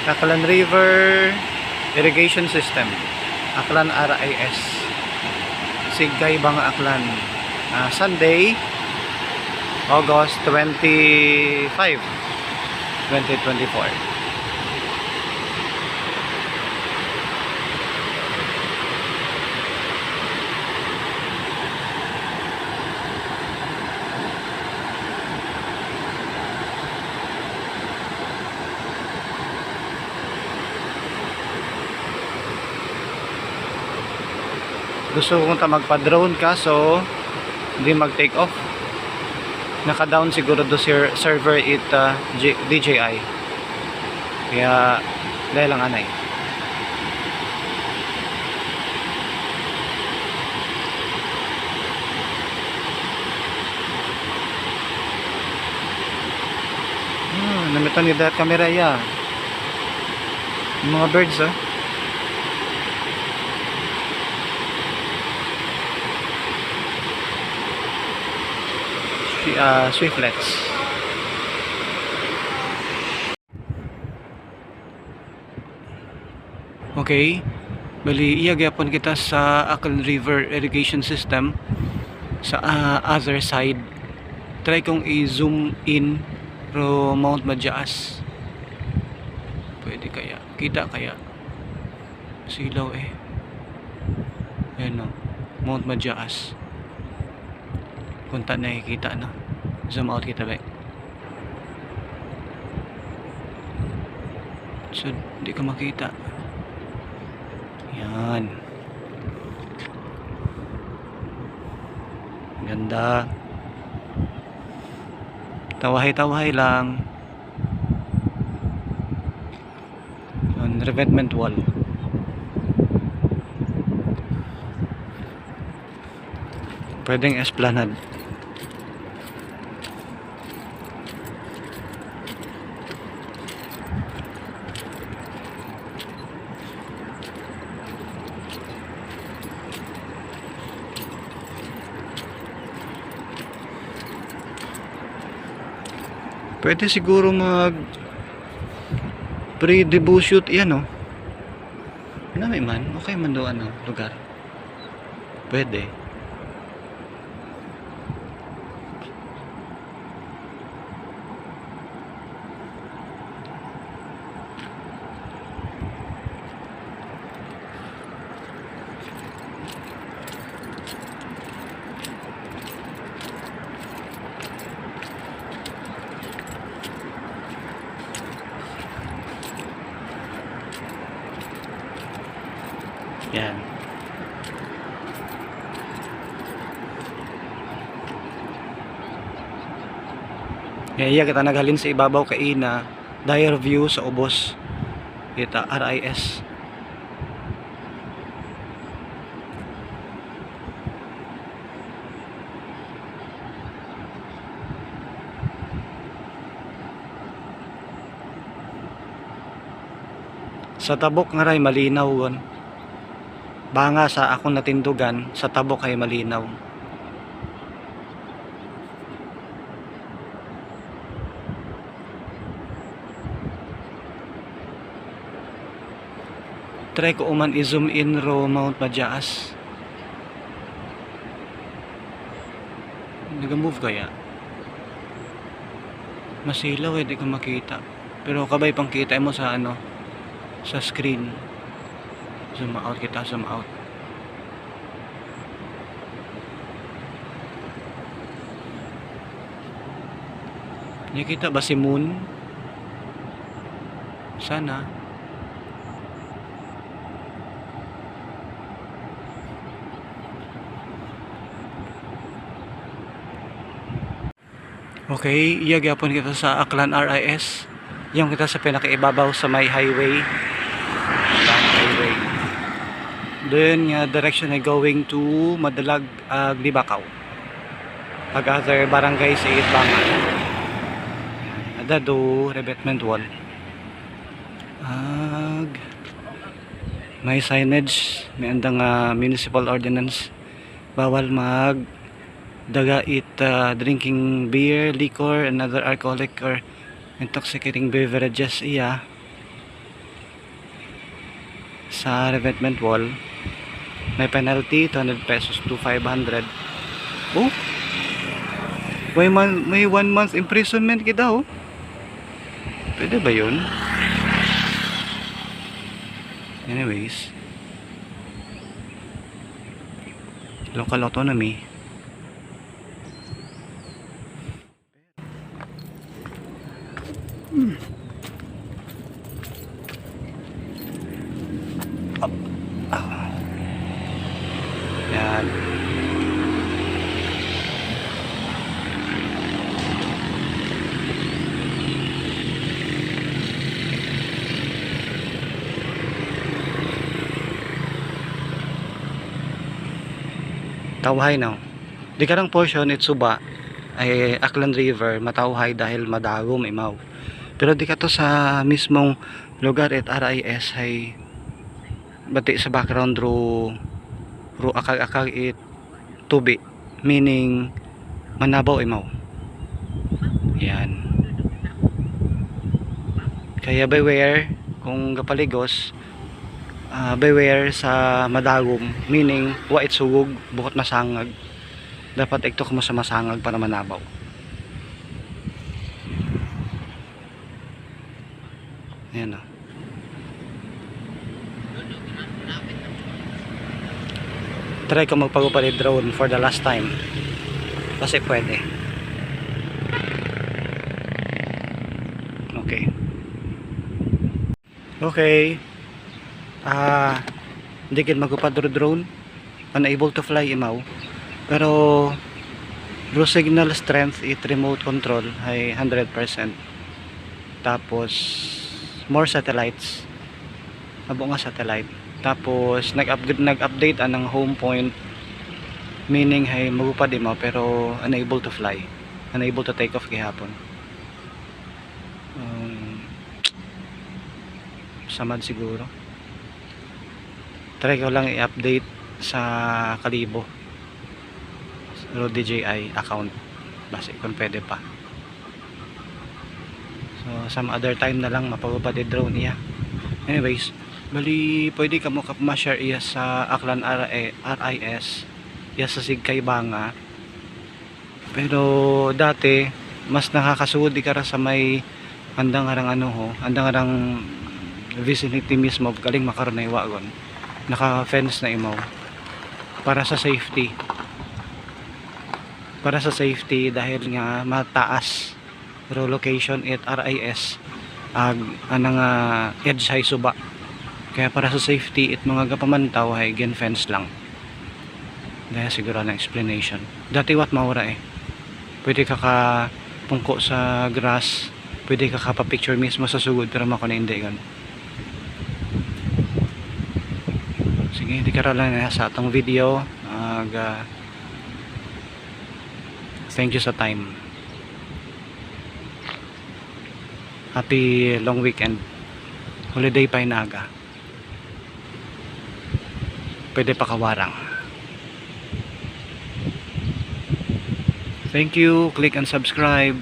Aklan River Irrigation System, Aklan RIS, Sigay Banga Aklan. Sunday, August 25, 2024. Gusto kong magpa-drone ka, so hindi mag-take off. Naka-down siguro do server it DJI. Kaya dahil lang anay. Namitan ni that camera ya. Mga birds swiftlets. Okay, bali iya gyapon kita sa Aklan River Irrigation System sa other side. Try kong i-zoom in pro Mount Majaas. Pwede kaya? Kita kaya? Silaw Ayan Mount Majaas. Kunta na nakikita na. Zoom out kita ba? So, hindi ka makita. Yan. Ganda. Tawahay-tawahay lang. On revetment wall. Pwedeng esplanade. Pwede siguro mag pre-debut shoot yan Nami man, okay man doon lugar. Pwede. Yan. Iya kita naghalin sa ibabaw kay na dire view sa ubos. Kita RIS. Sa tabok nga ray malinaw gon. Banga sa akong natindugan, sa tabok ay malinaw. Try ko uman i-zoom in ro Mount Majaas. Nag-move kaya? Masilaw di ko makita. Pero kabay pang kita mo sa sa screen. Zoom out kita, zoom out. Nakita ba si Moon? Sana. Okay, iyagapon kita sa Aklan RIS. Yung kita sa pinakaibabaw sa may highway. Then direction ay going to Madalag, Glibakaw. Pag-other barangay sa Itbangan. Ada do revetment wall. May signage, may andang municipal ordinance. Bawal mag dagait drinking beer, liquor, and other alcoholic or intoxicating beverages sa revetment wall, may penalty 200 pesos to 500. Oh, may 1 month imprisonment kita oh. Pwede ba yun? Anyways, local autonomy. Yan. Tawhay no. Di karang portion Itsuba ay Aklan River matawhay dahil madagom imaw. Pero di ka to sa mismong lugar at RIS ay bati sa background ro akag-akag it tubi, meaning manabaw imaw. Yan. Kaya beware kung gapaligos, beware sa madagom, meaning wa it sugog bukot masangag. Dapat iktok mo sa masangag para manabaw. Ayan o. Try ko magpagupalit drone for the last time kasi pwede. Okay. Hindi kin magupad drone, unable to fly imaw, pero raw signal strength it remote control ay 100%. Tapos more satellites, abo nga satellite. Tapos nag-update anang home point, meaning ay magupad imaw pero unable to fly, unable to take off gihapon. Samad siguro. Try ko lang i-update sa Kalibo Road DJI account base kung pwede pa. So some other time na lang mapagupad drone niya. Anyways, bali pwede ka mo ma-share iya sa Aklan RIS iya sa Sigkay Banga. Pero dati mas nakakasuod di ka sa may andang arang andang arang vicinity mismo galing makaroon na iwagon, naka fence na imaw para sa safety dahil nga mataas ro location at RIS anang edge hay suba, kaya para sa safety it mga gapamantaw hay gen fence lang. Dahil siguro ng explanation dati wat maura pwede ka pungko sa grass, pwede ka pa-picture mismo sa sugod, pero mako na hindi gan. Sige, hindi ka lang sa atong video. Thank you sa time. Happy long weekend. Holiday pa inaga. Pwede pa kawarang. Thank you. Click and subscribe.